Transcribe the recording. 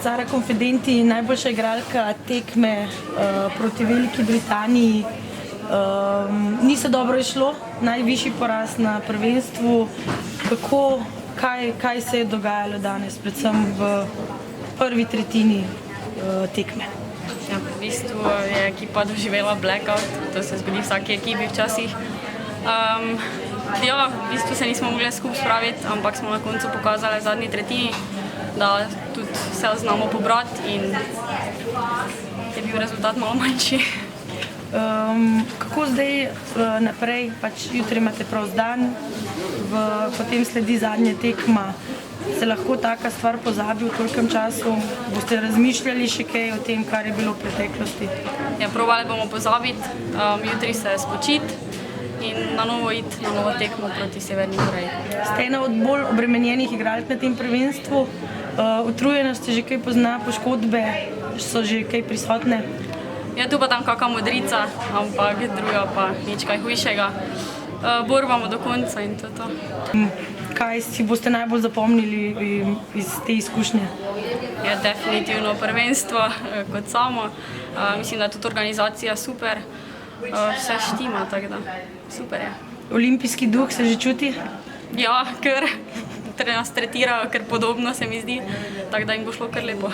Zara Confidenti, najboljša igralka tekme proti Veliki Britaniji. Ni se dobro išlo, najvišji poraz na prvenstvu. Kaj se je dogajalo danes, predvsem v prvi tretjini tekme? Ja, v bistvu je ekipa doživela blackout, to se zgodi vsaki ekipi včasih. Ja, v bistvu se nismo mogli skupaj spraviti, ampak smo na koncu pokazali v zadnji tretjini, da tudi se znamo pobrati in je bil rezultat malo manjši. Kako zdaj naprej, pač jutri imate prost dan, potem sledi zadnja tekma. Se lahko taka stvar pozabi v tolikem času? Boste razmišljali še kaj o tem, kar je bilo v preteklosti? Ja, probali bomo pozabiti, jutri se spočiti in na novo iti na novo tekmo proti Severni Koreji. Ste ena od bolj obremenjenih igralk na tem prvenstvu. Utrujenost se že kaj pozna, poškodbe so že kaj prisotne? Ja, tu pa tam kakšna modrica, ampak druga pa nič kaj hujšega. Borbamo do konca in to je to. Kaj si boste najbolj zapomnili iz te izkušnje? Je definitivno prvenstvo kot samo. Mislim, da je tudi organizacija super. Vse štima, tako da super je. Olimpijski duh se že čuti? Ja, ker nas tretirajo, ker podobno se mi zdi, tako da jim bo šlo kar lepo.